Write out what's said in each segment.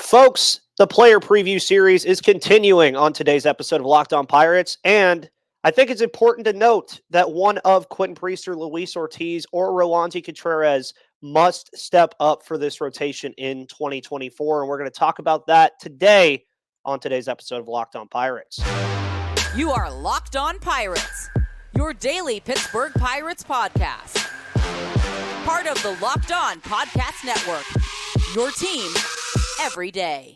Folks, the player preview series is continuing on today's episode of Locked On Pirates, and I think it's important to note that one of Quinn Priester, Luis Ortiz, or Roansy Contreras must step up for this rotation in 2024, and we're going to talk about that today on today's episode of Locked On Pirates. You are Locked On Pirates, your daily Pittsburgh Pirates podcast. Part of the Locked On Podcast Network, your team every day.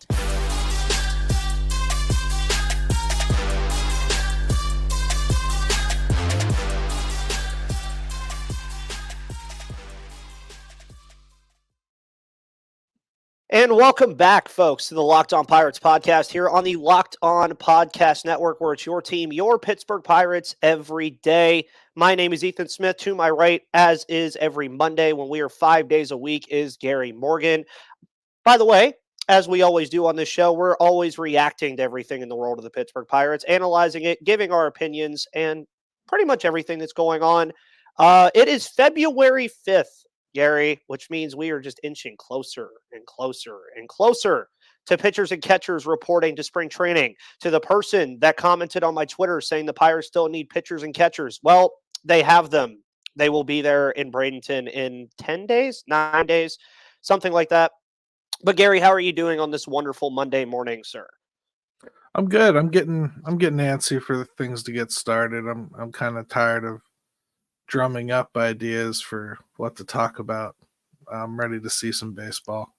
And welcome back, folks, to the Locked On Pirates podcast here on the Locked On Podcast Network, where it's your team, your Pittsburgh Pirates, every day. My name is Ethan Smith. To my right, as is every Monday when we are 5 days a week, is Gary Morgan. By the way, as we always do on this show, we're always reacting to everything in the world of the Pittsburgh Pirates, analyzing it, giving our opinions, and pretty much everything that's going on. It is February 5th. Gary, which means we are just inching closer and closer and closer to pitchers and catchers reporting to spring training, to the person that commented on my Twitter saying the Pirates still need pitchers and catchers. Well, they have them. They will be there in Bradenton in 10 days, 9 days, something like that. But Gary, how are you doing on this wonderful Monday morning, sir? I'm good. I'm getting antsy for the things to get started. I'm kind of tired of drumming up ideas for what to talk about. I'm ready to see some baseball.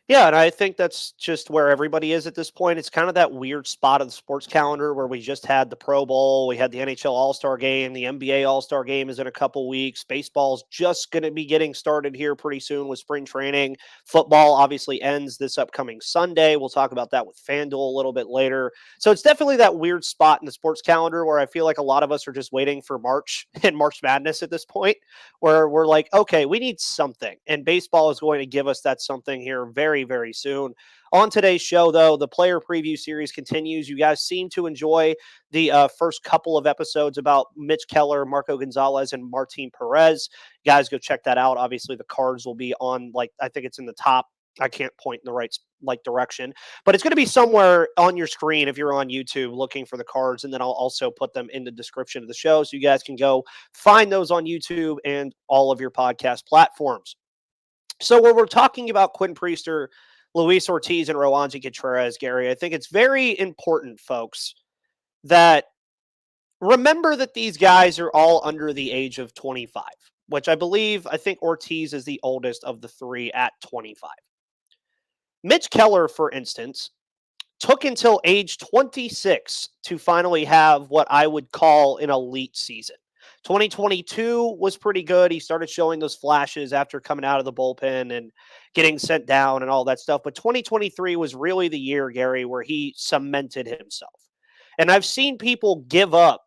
Yeah, and I think that's just where everybody is at this point. It's kind of that weird spot of the sports calendar where we just had the Pro Bowl, we had the NHL All-Star Game, the NBA All-Star Game is in a couple weeks. Baseball's just going to be getting started here pretty soon with spring training. Football obviously ends this upcoming Sunday. We'll talk about that with FanDuel a little bit later. So it's definitely that weird spot in the sports calendar where I feel like a lot of us are just waiting for March and March Madness at this point, where we're like, okay, we need something. And baseball is going to give us that something here very, very soon. On today's show, though, the player preview series continues. You guys seem to enjoy the first couple of episodes about Mitch Keller, Marco Gonzalez, and Martin Perez. You guys go check that out. Obviously, the cards will be on, I think it's in the top. I can't point in the right direction, but it's going to be somewhere on your screen if you're on YouTube looking for the cards, and then I'll also put them in the description of the show so you guys can go find those on YouTube and all of your podcast platforms. So when we're talking about Quinn Priester, Luis Ortiz, and Roansy Contreras, Gary, I think it's very important, folks, that remember that these guys are all under the age of 25, which I think Ortiz is the oldest of the three at 25. Mitch Keller, for instance, took until age 26 to finally have what I would call an elite season. 2022 was pretty good. He started showing those flashes after coming out of the bullpen and getting sent down and all that stuff. But 2023 was really the year, Gary, where he cemented himself. And I've seen people give up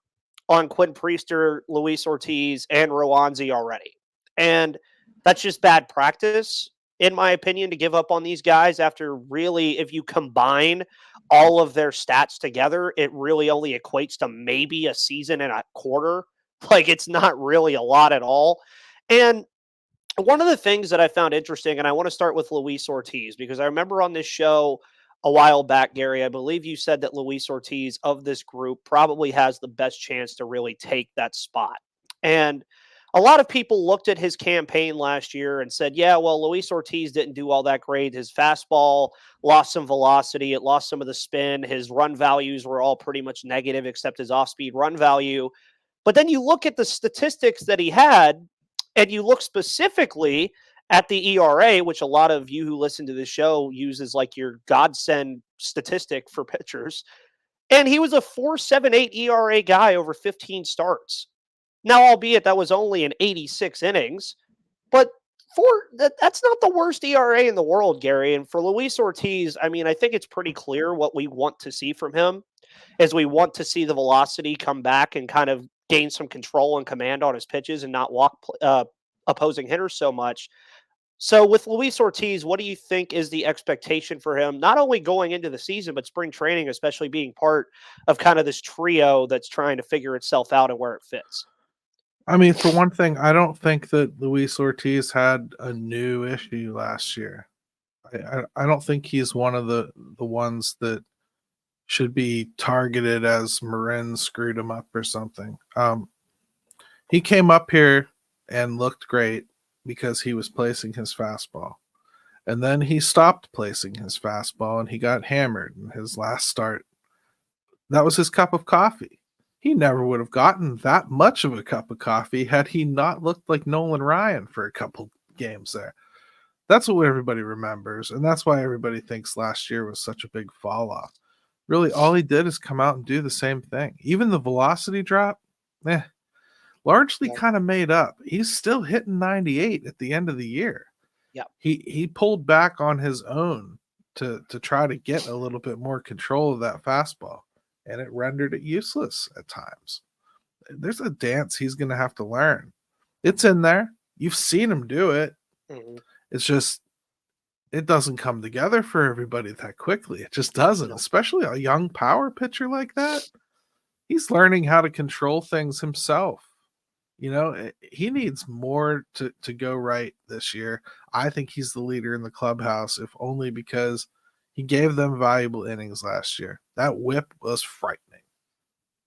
on Quinn Priester, Luis Ortiz, and Roansy already. And that's just bad practice, in my opinion, to give up on these guys after really, if you combine all of their stats together, it really only equates to maybe a season and a quarter. Like, it's not really a lot at all. And one of the things that I found interesting, and I want to start with Luis Ortiz, because I remember on this show a while back, Gary, I believe you said that Luis Ortiz of this group probably has the best chance to really take that spot. And a lot of people looked at his campaign last year and said, yeah, well, Luis Ortiz didn't do all that great. His fastball lost some velocity. It lost some of the spin. His run values were all pretty much negative except his off-speed run value. But then you look at the statistics that he had, and you look specifically at the ERA, which a lot of you who listen to this show uses like your godsend statistic for pitchers. And he was a 4.78 ERA guy over 15 starts. Now, albeit that was only in 86 innings, but that's not the worst ERA in the world, Gary. And for Luis Ortiz, I mean, I think it's pretty clear what we want to see from him is we want to see the velocity come back and kind of gain some control and command on his pitches and not walk opposing hitters so much. So with Luis Ortiz, what do you think is the expectation for him, not only going into the season, but spring training, especially being part of kind of this trio that's trying to figure itself out and where it fits? I mean, for one thing, I don't think that Luis Ortiz had a new issue last year. I don't think he's one of the ones that should be targeted as Marin screwed him up or something. He came up here and looked great because he was placing his fastball. And then he stopped placing his fastball and he got hammered in his last start. That was his cup of coffee. He never would have gotten that much of a cup of coffee had he not looked like Nolan Ryan for a couple games there. That's what everybody remembers, and that's why everybody thinks last year was such a big fall off. Really, all he did is come out and do the same thing. Even the velocity drop, largely kind of made up. He's still hitting 98 at the end of the year. Yeah, he pulled back on his own to try to get a little bit more control of that fastball, and it rendered it useless at times. There's a dance he's going to have to learn. It's in there. You've seen him do it. Mm-hmm. It's just, it doesn't come together for everybody that quickly. It just doesn't, especially a young power pitcher like that. He's learning how to control things himself. You know, he needs more to go right this year. I think he's the leader in the clubhouse, if only because he gave them valuable innings last year. That whip was frightening.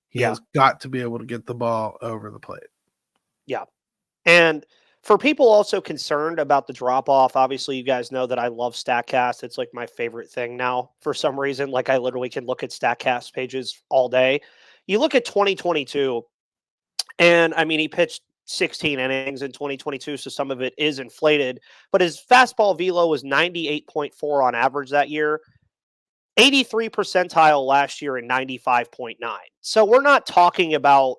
He has got to be able to get the ball over the plate. Yeah. And for people also concerned about the drop-off, obviously you guys know that I love StatCast. It's like my favorite thing now for some reason. Like I literally can look at StatCast pages all day. You look at 2022, and I mean, he pitched 16 innings in 2022, so some of it is inflated. But his fastball velo was 98.4 on average that year. 83 percentile last year and 95.9. So we're not talking about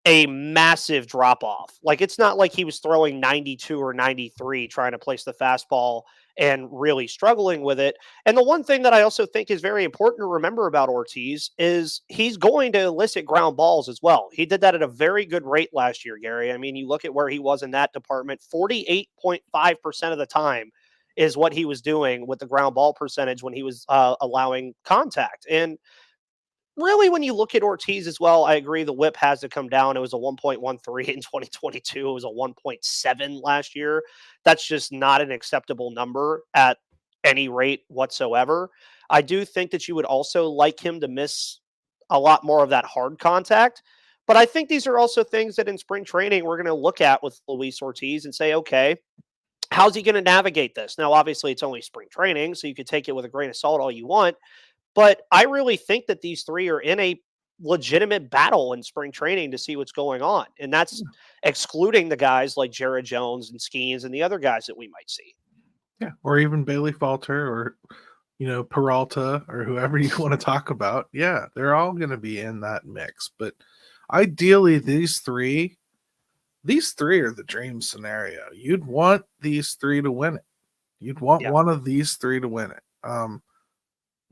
a massive drop off. Like it's not like he was throwing 92 or 93 trying to place the fastball and really struggling with it. And the one thing that I also think is very important to remember about Ortiz is he's going to elicit ground balls as well. He did that at a very good rate last year, Gary. I mean, you look at where he was in that department, 48.5% of the time is what he was doing with the ground ball percentage when he was allowing contact. And really, when you look at Ortiz as well, I agree the whip has to come down. It was a 1.13 in 2022. It was a 1.7 last year. That's just not an acceptable number at any rate whatsoever. I do think that you would also like him to miss a lot more of that hard contact. But I think these are also things that in spring training we're going to look at with Luis Ortiz and say, okay, how's he going to navigate this? Now, obviously, it's only spring training, so you could take it with a grain of salt all you want. But I really think that these three are in a legitimate battle in spring training to see what's going on. And that's excluding the guys like Jared Jones and Skeens and the other guys that we might see. Yeah. Or even Bailey Falter or, Peralta or whoever you want to talk about. Yeah. They're all going to be in that mix. But ideally, these three are the dream scenario. You'd want these three to win it. You'd want one of these three to win it.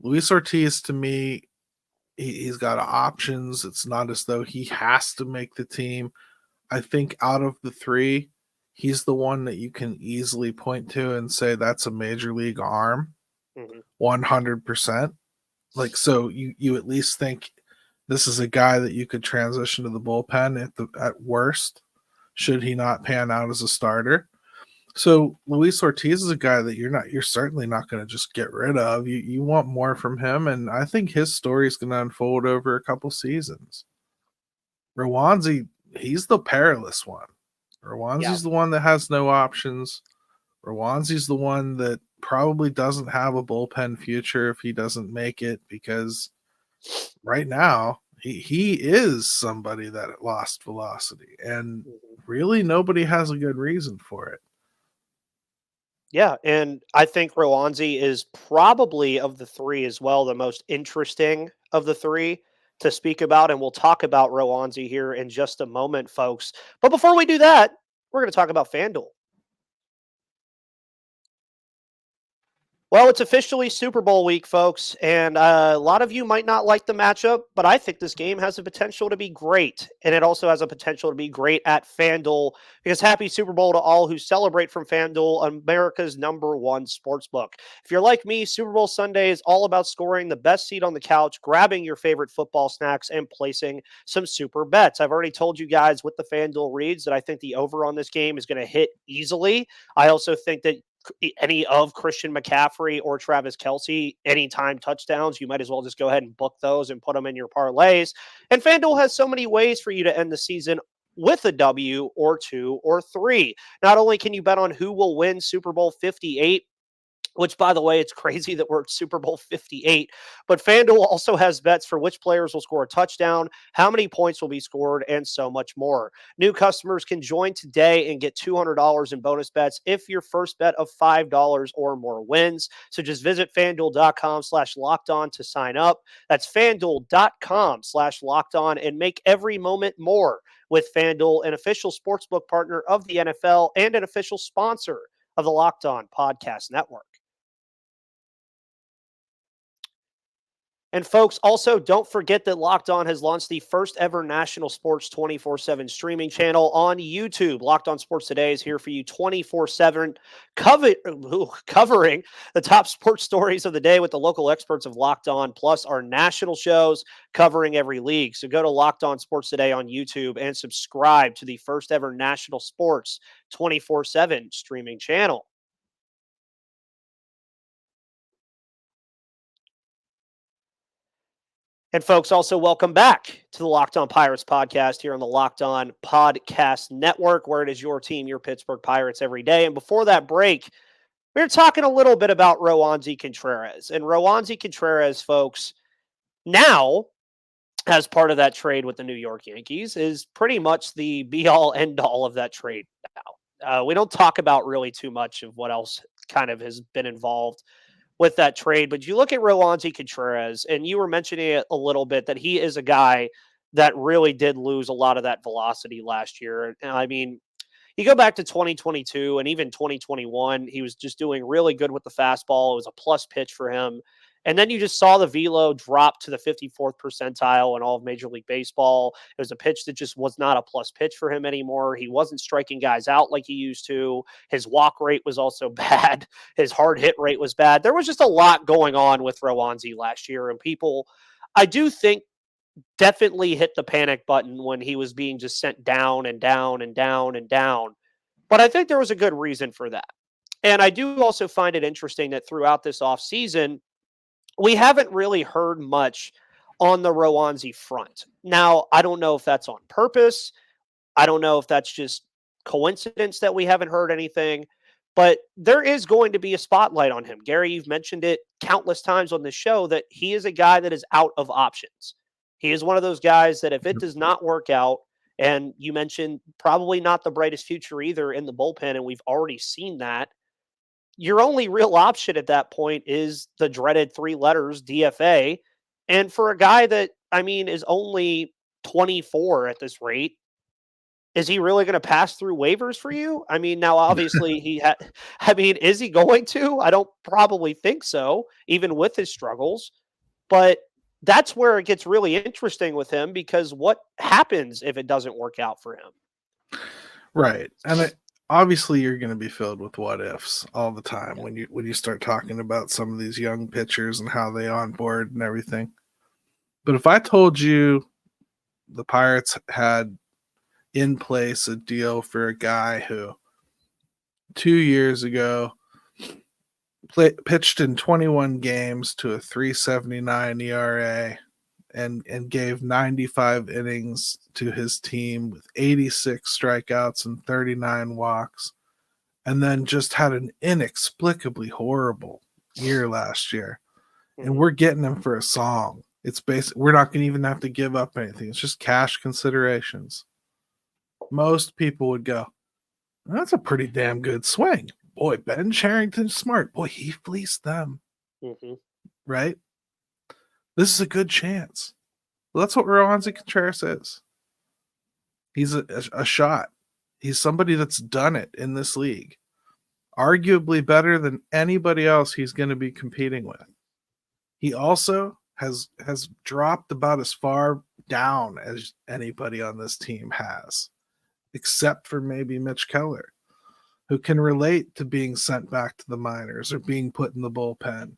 Luis Ortiz, to me, he's got options. It's not as though he has to make the team. I think out of the three, he's the one that you can easily point to and say that's a major league arm, 100%. Like, so you at least think this is a guy that you could transition to the bullpen at worst, should he not pan out as a starter. So Luis Ortiz is a guy that you're certainly not going to just get rid of. You want more from him, and I think his story is going to unfold over a couple seasons. Roansy, he's the perilous one. Rowansy's the one that has no options. Rowansy's the one that probably doesn't have a bullpen future if he doesn't make it, because right now he is somebody that lost velocity, and really nobody has a good reason for it. Yeah, and I think Roansy is probably, of the three as well, the most interesting of the three to speak about, and we'll talk about Roansy here in just a moment, folks. But before we do that, we're going to talk about FanDuel. Well, it's officially Super Bowl week, folks, and a lot of you might not like the matchup, but I think this game has the potential to be great, and it also has a potential to be great at FanDuel, because happy Super Bowl to all who celebrate from FanDuel, America's #1 sportsbook. If you're like me, Super Bowl Sunday is all about scoring the best seat on the couch, grabbing your favorite football snacks, and placing some super bets. I've already told you guys with the FanDuel reads that I think the over on this game is going to hit easily. I also think that any of Christian McCaffrey or Travis Kelce anytime touchdowns, you might as well just go ahead and book those and put them in your parlays. And FanDuel has so many ways for you to end the season with a W or 2 or 3. Not only can you bet on who will win Super Bowl 58, which, by the way, it's crazy that we're at Super Bowl 58. But FanDuel also has bets for which players will score a touchdown, how many points will be scored, and so much more. New customers can join today and get $200 in bonus bets if your first bet of $5 or more wins. So just visit FanDuel.com/lockedon to sign up. That's FanDuel.com/lockedon and make every moment more with FanDuel, an official sportsbook partner of the NFL and an official sponsor of the Locked On Podcast Network. And folks, also don't forget that Locked On has launched the first ever national sports 24/7 streaming channel on YouTube. Locked On Sports Today is here for you 24/7, covering the top sports stories of the day with the local experts of Locked On, plus our national shows covering every league. So go to Locked On Sports Today on YouTube and subscribe to the first ever national sports 24/7 streaming channel. And folks, also welcome back to the Locked On Pirates podcast here on the Locked On Podcast Network, where it is your team, your Pittsburgh Pirates every day. And before that break, we were talking a little bit about Roansy Contreras. And Roansy Contreras, folks, now, as part of that trade with the New York Yankees, is pretty much the be-all, end-all of that trade now. We don't talk about really too much of what else kind of has been involved with that trade. But you look at Roansy Contreras, and you were mentioning it a little bit, that he is a guy that really did lose a lot of that velocity last year. And I mean, you go back to 2022 and even 2021, he was just doing really good with the fastball. It was a plus pitch for him. And then you just saw the velo drop to the 54th percentile in all of Major League Baseball. It was a pitch that just was not a plus pitch for him anymore. He wasn't striking guys out like he used to. His walk rate was also bad. His hard hit rate was bad. There was just a lot going on with Roansy last year. And people, I do think, definitely hit the panic button when he was being just sent down and down and down and down. But I think there was a good reason for that. And I do also find it interesting that throughout this offseason, we haven't really heard much on the Roansy front. Now, I don't know if that's on purpose. I don't know if that's just coincidence that we haven't heard anything, but there is going to be a spotlight on him. Gary, you've mentioned it countless times on this show that he is a guy that is out of options. He is one of those guys that if it does not work out, and you mentioned probably not the brightest future either in the bullpen, and we've already seen that, your only real option at that point is the dreaded 3 letters DFA. And for a guy that, I mean, is only 24 at this rate, is he really going to pass through waivers for you? I mean, now obviously is he going to? I don't probably think so, even with his struggles. But that's where it gets really interesting with him, because what happens if it doesn't work out for him? Right. And obviously you're going to be filled with what ifs all the time when you start talking about some of these young pitchers and how they onboard and everything. But if I told you the Pirates had in place a deal for a guy who 2 years ago pitched in 21 games to a 3.79 ERA and gave 95 innings to his team with 86 strikeouts and 39 walks, and then just had an inexplicably horrible year last year. And we're getting him for a song. It's we're not going to even have to give up anything. It's just cash considerations. Most people would go, that's a pretty damn good swing. Boy, Ben Cherington's smart. Boy, he fleeced them. Right? This is a good chance. Well, that's what Roansy Contreras is. He's a shot. He's somebody that's done it in this league. Arguably better than anybody else he's going to be competing with. He also has dropped about as far down as anybody on this team has, except for maybe Mitch Keller, who can relate to being sent back to the minors or being put in the bullpen.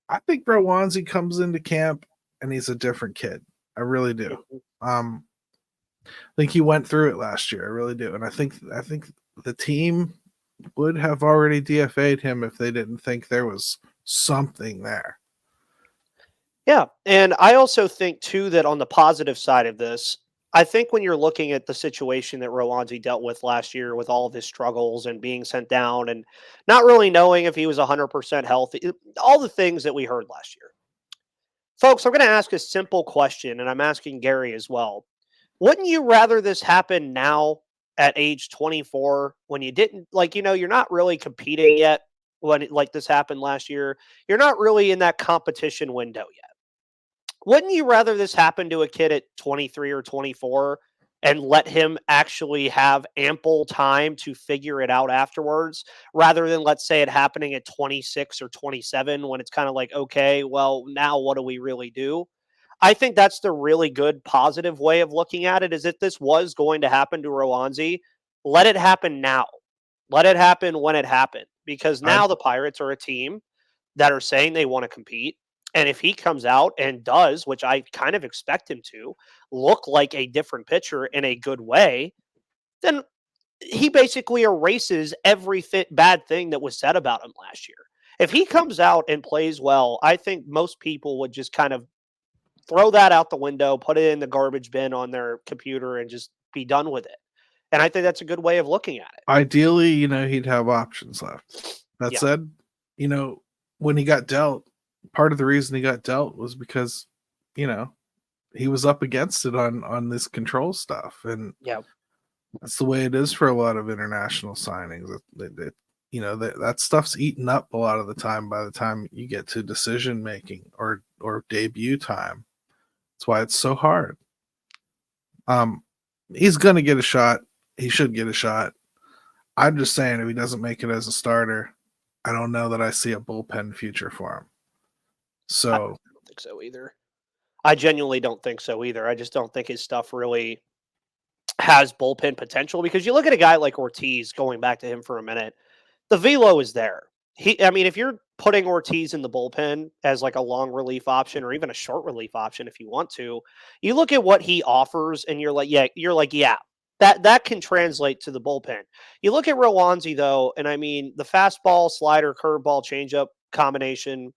I think Roansy comes into camp and he's a different kid. I really do. I think he went through it last year. I really do. And I think the team would have already DFA'd him if they didn't think there was something there. Yeah, and I also think too that on the positive side of this, I think when you're looking at the situation that Roansy dealt with last year with all of his struggles and being sent down and not really knowing if he was 100% healthy, all the things that we heard last year. Folks, I'm going to ask a simple question, and I'm asking Gary as well. Wouldn't you rather this happen now at age 24 when you didn't, like, you're not really competing yet when like this happened last year? You're not really in that competition window yet. Wouldn't you rather this happen to a kid at 23 or 24 and let him actually have ample time to figure it out afterwards rather than, let's say, it happening at 26 or 27 when it's kind of like, okay, well, now what do we really do? I think that's the really good positive way of looking at it is if this was going to happen to Roansy, let it happen now. Let it happen when it happened because now the Pirates are a team that are saying they want to compete. And if he comes out and does, which I kind of expect him to, look like a different pitcher in a good way, then he basically erases every bad thing that was said about him last year. If he comes out and plays well, I think most people would just kind of throw that out the window, put it in the garbage bin on their computer, and just be done with it. And I think that's a good way of looking at it. Ideally, he'd have options left. That Yeah. said, when he got dealt, part of the reason he got dealt was because, he was up against it on this control stuff. And Yeah. that's the way it is for a lot of international signings. That stuff's eaten up a lot of the time by the time you get to decision making or debut time. That's why it's so hard. He's going to get a shot. He should get a shot. I'm just saying if he doesn't make it as a starter, I don't know that I see a bullpen future for him. So I don't think so either. I genuinely don't think so either. I just don't think his stuff really has bullpen potential because you look at a guy like Ortiz, going back to him for a minute, the velo is there. If you're putting Ortiz in the bullpen as like a long relief option or even a short relief option if you want to, you look at what he offers and you're like, yeah, that can translate to the bullpen. You look at Roansy though, and the fastball, slider, curveball, changeup combination,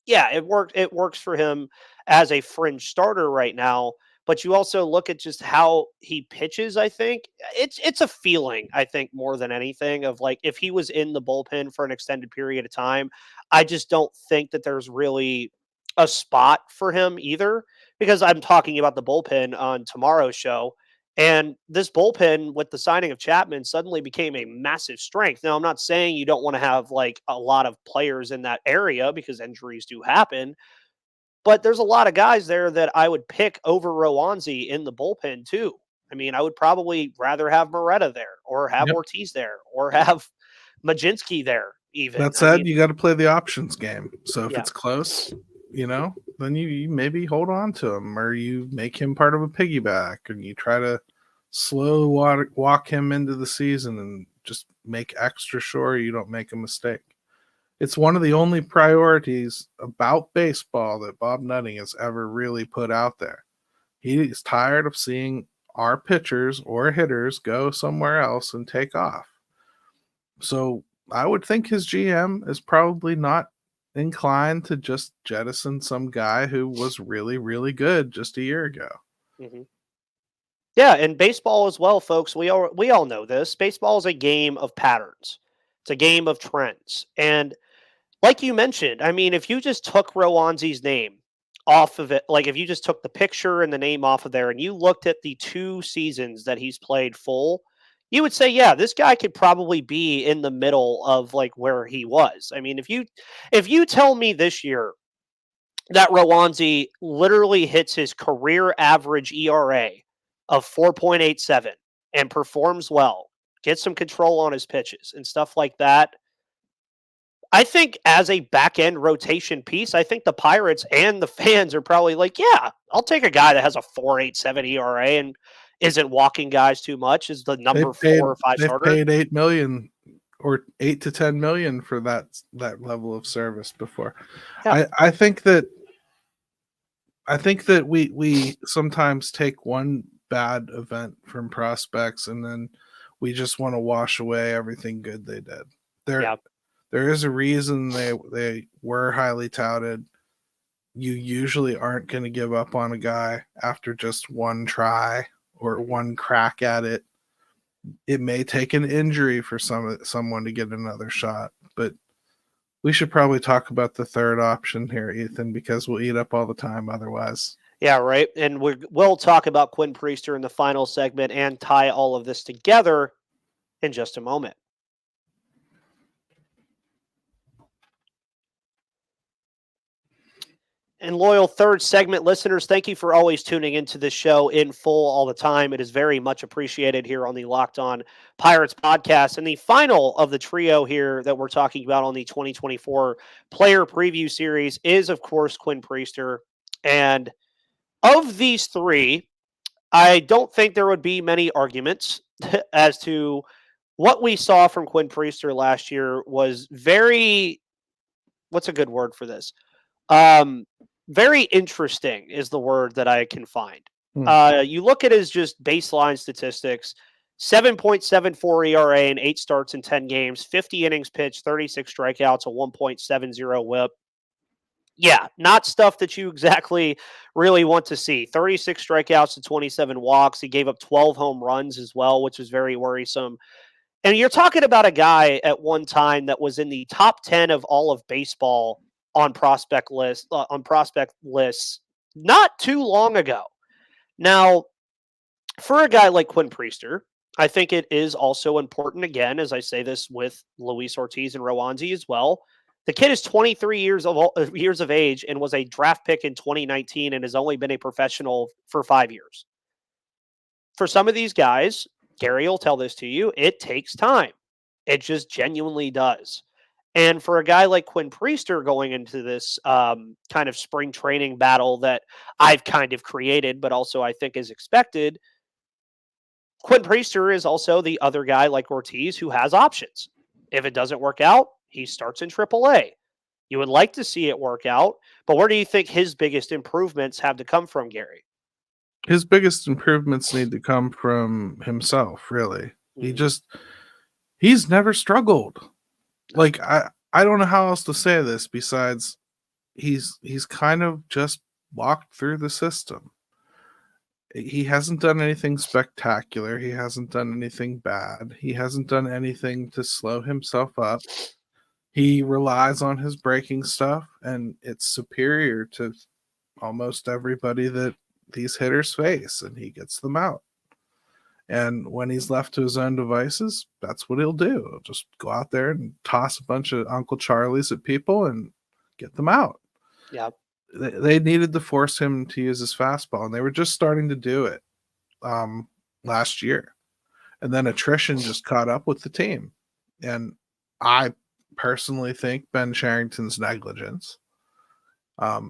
yeah, it works for him as a fringe starter right now. But you also look at just how he pitches. I think it's a feeling. I think more than anything of like if he was in the bullpen for an extended period of time, I just don't think that there's really a spot for him either. Because I'm talking about the bullpen on tomorrow's show, and this bullpen with the signing of Chapman suddenly became a massive strength. Now, I'm not saying you don't want to have like a lot of players in that area because injuries do happen. But there's a lot of guys there that I would pick over Roansy in the bullpen too. I would probably rather have Moretta there or have Ortiz there or have Majinski there even. That said, you got to play the options game. So if it's close, then you maybe hold on to him or you make him part of a piggyback and you try to slow walk him into the season and just make extra sure you don't make a mistake. It's one of the only priorities about baseball that Bob Nutting has ever really put out there. He is tired of seeing our pitchers or hitters go somewhere else and take off. So I would think his GM is probably not inclined to just jettison some guy who was really, really good just a year ago. Mm-hmm. Yeah, and baseball as well, folks. We all know this. Baseball is a game of patterns. It's a game of trends. And like you mentioned, if you just took Roansy's name off of it, like if you just took the picture and the name off of there and you looked at the 2 seasons that he's played full, you would say, yeah, this guy could probably be in the middle of like where he was. If you tell me this year that Roansy literally hits his career average ERA of 4.87 and performs well, gets some control on his pitches and stuff like that, I think as a back-end rotation piece, I think the Pirates and the fans are probably like, yeah, I'll take a guy that has a 4.87 ERA and isn't walking guys too much, is the number 4 or 5 starter. They've paid $8 million or $8 to $10 million for that level of service before. Yeah. I think that we sometimes take one bad event from prospects and then we just want to wash away everything good they did. Yeah. There is a reason they were highly touted. You usually aren't going to give up on a guy after just one try or one crack at it. It may take an injury for someone to get another shot, but we should probably talk about the third option here, Ethan, because we'll eat up all the time otherwise. Yeah, right. And we'll talk about Quinn Priester in the final segment and tie all of this together in just a moment. And loyal third segment listeners, thank you for always tuning into this show in full all the time. It is very much appreciated here on the Locked On Pirates podcast. And the final of the trio here that we're talking about on the 2024 player preview series is, of course, Quinn Priester. And of these three, I don't think there would be many arguments as to what we saw from Quinn Priester last year was very, what's a good word for this? Very interesting is the word that I can find. You look at his just baseline statistics, 7.74 ERA in 8 starts in 10 games, 50 innings pitched, 36 strikeouts, a 1.70 whip. Yeah, not stuff that you exactly really want to see. 36 strikeouts and 27 walks. He gave up 12 home runs as well, which was very worrisome. And you're talking about a guy at one time that was in the top 10 of all of baseball on prospect lists not too long ago. Now, for a guy like Quinn Priester, I think it is also important, again, as I say this with Luis Ortiz and Roansy as well. The kid is 23 years of age and was a draft pick in 2019 and has only been a professional for 5 years. For some of these guys, Gary will tell this to you, it takes time. It just genuinely does. And for a guy like Quinn Priester going into this kind of spring training battle that I've kind of created, but also I think is expected, Quinn Priester is also the other guy like Ortiz who has options. If it doesn't work out, he starts in AAA. You would like to see it work out, but where do you think his biggest improvements have to come from, Gary? His biggest improvements need to come from himself, really. He's never struggled. Like, I don't know how else to say this besides he's kind of just walked through the system. He hasn't done anything spectacular. He hasn't done anything bad. He hasn't done anything to slow himself up. He relies on his breaking stuff, and it's superior to almost everybody that these hitters face, and he gets them out. And when he's left to his own devices, that's what he'll do. He'll just go out there and toss a bunch of Uncle Charlies at people and get them out. Yeah. They needed to force him to use his fastball, and they were just starting to do it last year. And then attrition just caught up with the team. And I personally think Ben Cherington's negligence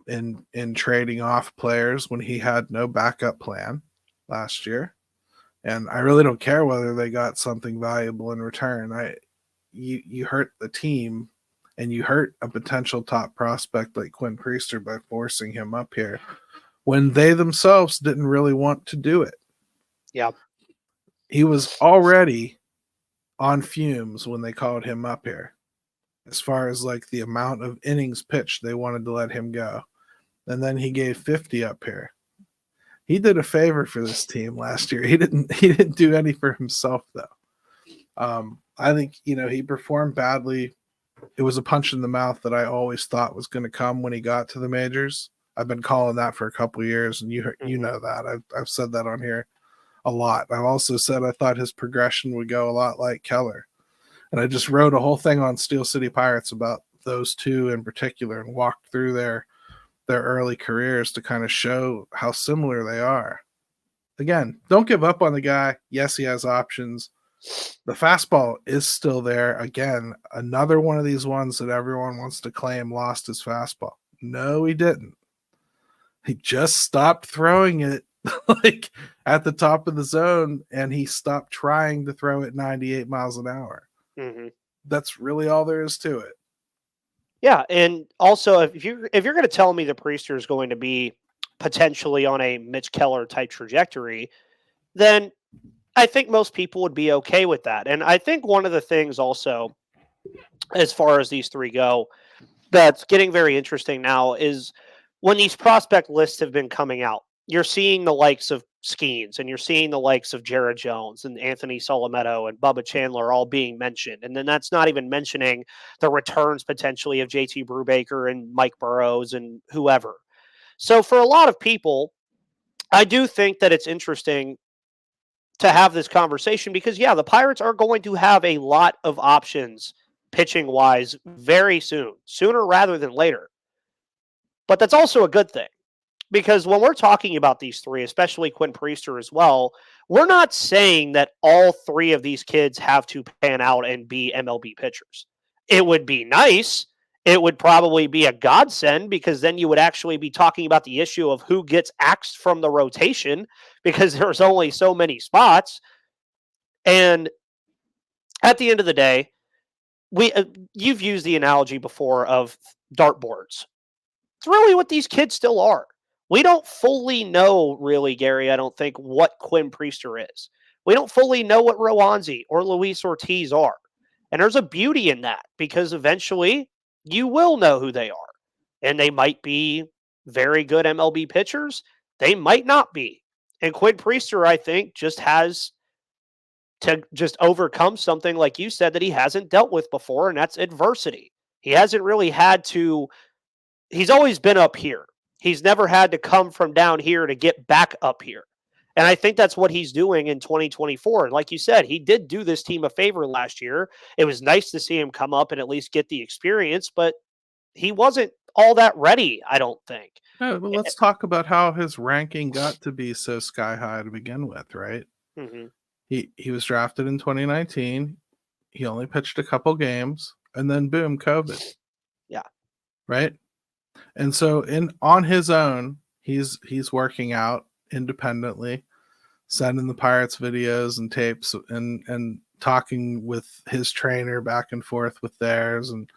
in trading off players when he had no backup plan last year. And I really don't care whether they got something valuable in return. You hurt the team, and you hurt a potential top prospect like Quinn Priester by forcing him up here when they themselves didn't really want to do it. Yeah. He was already on fumes when they called him up here, as far as like the amount of innings pitched they wanted to let him go. And then he gave 50 up here. He did a favor for this team last year. He didn't do any for himself, though. I think, he performed badly. It was a punch in the mouth that I always thought was going to come when he got to the majors. I've been calling that for a couple of years, and you know that. I've said that on here a lot. I've also said I thought his progression would go a lot like Keller. And I just wrote a whole thing on Steel City Pirates about those two in particular and walked through their early careers to kind of show how similar they are. Again, don't give up on the guy. Yes, he has options. The fastball is still there. Again, another one of these ones that everyone wants to claim lost his fastball. No, he didn't. He just stopped throwing it like at the top of the zone, and he stopped trying to throw it 98 miles an hour. Mm-hmm. That's really all there is to it. Yeah, and also if you're going to tell me the Priester is going to be potentially on a Mitch Keller type trajectory, then I think most people would be okay with that. And I think one of the things also, as far as these three go, that's getting very interesting now is when these prospect lists have been coming out, you're seeing the likes of Skeens and you're seeing the likes of Jared Jones and Anthony Solometto and Bubba Chandler all being mentioned. And then that's not even mentioning the returns potentially of JT Brubaker and Mike Burrows and whoever. So for a lot of people, I do think that it's interesting to have this conversation because, yeah, the Pirates are going to have a lot of options pitching wise very soon, sooner rather than later. But that's also a good thing because when we're talking about these three, especially Quinn Priester as well, we're not saying that all three of these kids have to pan out and be MLB pitchers. It would be nice. It would probably be a godsend because then you would actually be talking about the issue of who gets axed from the rotation because there's only so many spots. And at the end of the day, you've used the analogy before of dartboards. It's really what these kids still are. We don't fully know, really, Gary, I don't think, what Quinn Priester is. We don't fully know what Roansy or Luis Ortiz are. And there's a beauty in that because eventually you will know who they are. And they might be very good MLB pitchers. They might not be. And Quinn Priester, I think, just has to just overcome something, like you said, that he hasn't dealt with before, and that's adversity. He hasn't really had to, he's always been up here. He's never had to come from down here to get back up here. And I think that's what he's doing in 2024. And like you said, he did do this team a favor last year. It was nice to see him come up and at least get the experience, but he wasn't all that ready, I don't think. No, but let's talk about how his ranking got to be so sky high to begin with, right? Mm-hmm. He was drafted in 2019. He only pitched a couple games, and then boom, COVID. Yeah. Right? And so on his own, he's working out independently, sending the Pirates videos and tapes and talking with his trainer back and forth with theirs, and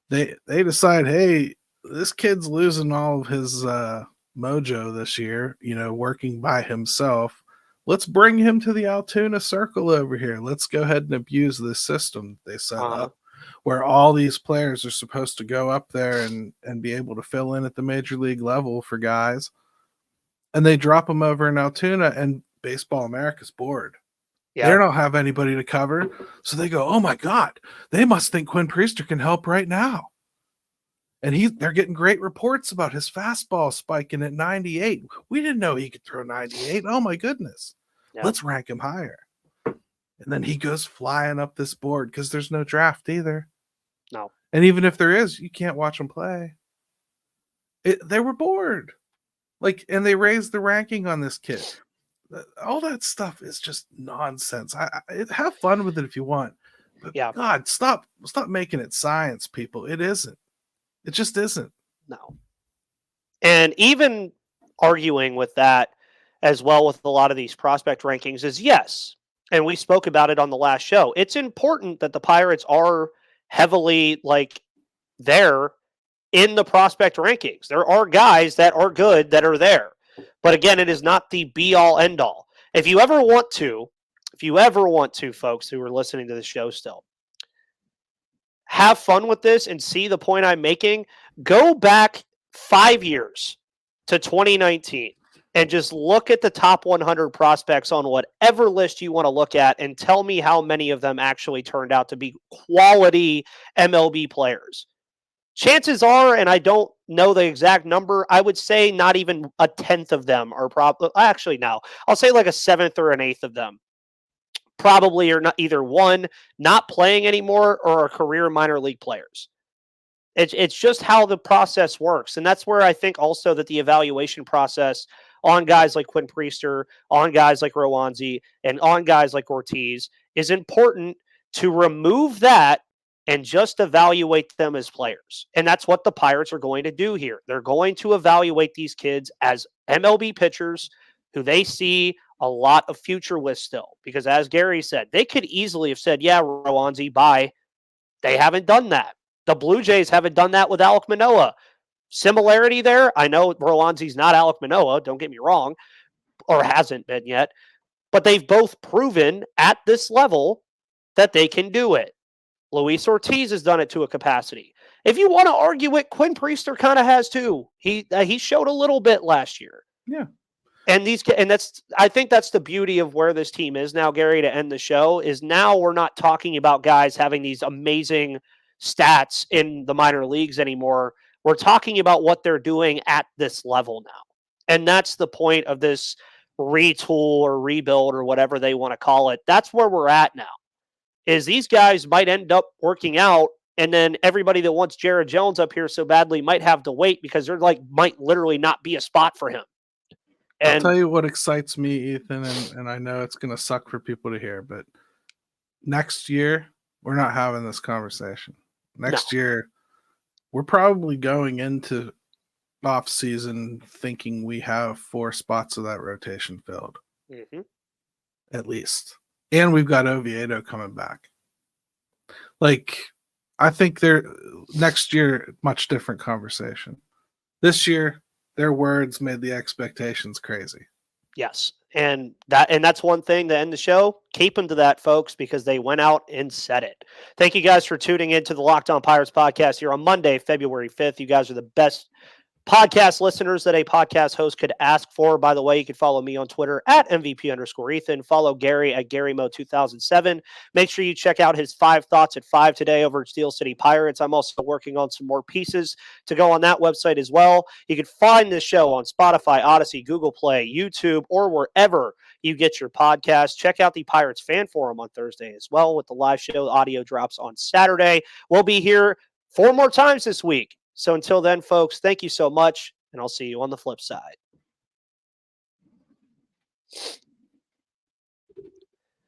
they decide, hey, this kid's losing all of his mojo this year, working by himself. Let's bring him to the Altoona Circle over here. Let's go ahead and abuse this system they set up, where all these players are supposed to go up there and be able to fill in at the major league level for guys. And they drop them over in Altoona, and Baseball America's bored. Yeah. They don't have anybody to cover. So they go, oh my God, they must think Quinn Priester can help right now. And they're getting great reports about his fastball spiking at 98. We didn't know he could throw 98. Oh my goodness. Yeah. Let's rank him higher. And then he goes flying up this board because there's no draft either. No. And even if there is, you can't watch him play. They were bored. And they raised the ranking on this kid. All that stuff is just nonsense. Have fun with it if you want. But yeah. God, stop making it science, people. It isn't. It just isn't. No. And even arguing with that as well with a lot of these prospect rankings is yes. And we spoke about it on the last show. It's important that the Pirates are heavily there in the prospect rankings. There are guys that are good that are there. But again, it is not the be all end all. If you ever want to, folks who are listening to the show still, have fun with this and see the point I'm making, go back 5 years to 2019 and just look at the top 100 prospects on whatever list you want to look at and tell me how many of them actually turned out to be quality MLB players. Chances are, and I don't know the exact number, I would say not even a 10th of them are probably, actually no, I'll say like a 7th or an 8th of them probably are not either one, not playing anymore, or are career minor league players. It's just how the process works. And that's where I think also that the evaluation process on guys like Quinn Priester, on guys like Roansy, and on guys like Ortiz is important to remove that and just evaluate them as players. And that's what the Pirates are going to do here. They're going to evaluate these kids as MLB pitchers who they see a lot of future with still. Because as Gary said, they could easily have said, yeah, Roansy, bye. They haven't done that. The Blue Jays haven't done that with Alek Manoah. Similarity there. I know Roansy's not Alek Manoah, don't get me wrong, or hasn't been yet. but they've both proven at this level that they can do it. Luis Ortiz has done it to a capacity. If you want to argue it, Quinn Priester kind of has too. He showed a little bit last year. Yeah. And I think that's the beauty of where this team is now, Gary, to end the show, is now we're not talking about guys having these amazing stats in the minor leagues anymore. We're talking about what they're doing at this level now. And that's the point of this retool or rebuild or whatever they want to call it. That's where we're at now, is these guys might end up working out, and then everybody that wants Jared Jones up here so badly might have to wait because there might literally not be a spot for him. And I'll tell you what excites me, Ethan, and I know it's going to suck for people to hear, but next year, we're not having this conversation. Next year, we're probably going into off season thinking we have 4 spots of that rotation filled. Mm-hmm. At least. And we've got Oviedo coming back. Like, I think next year, much different conversation. This year, their words made the expectations crazy. Yes. And that's one thing to end the show. Keep them to that, folks, because they went out and said it. Thank you guys for tuning into the Locked On Pirates podcast here on Monday, February 5th. You guys are the best podcast listeners that a podcast host could ask for. By the way, you can follow me on Twitter at MVP_Ethan. Follow Gary at GaryMo2007. Make sure you check out his 5 thoughts at 5 today over at Steel City Pirates. I'm also working on some more pieces to go on that website as well. You can find this show on Spotify, Odyssey, Google Play, YouTube, or wherever you get your podcasts. Check out the Pirates Fan Forum on Thursday as well with the live show. Audio drops on Saturday. We'll be here 4 more times this week. So until then, folks, thank you so much, and I'll see you on the flip side.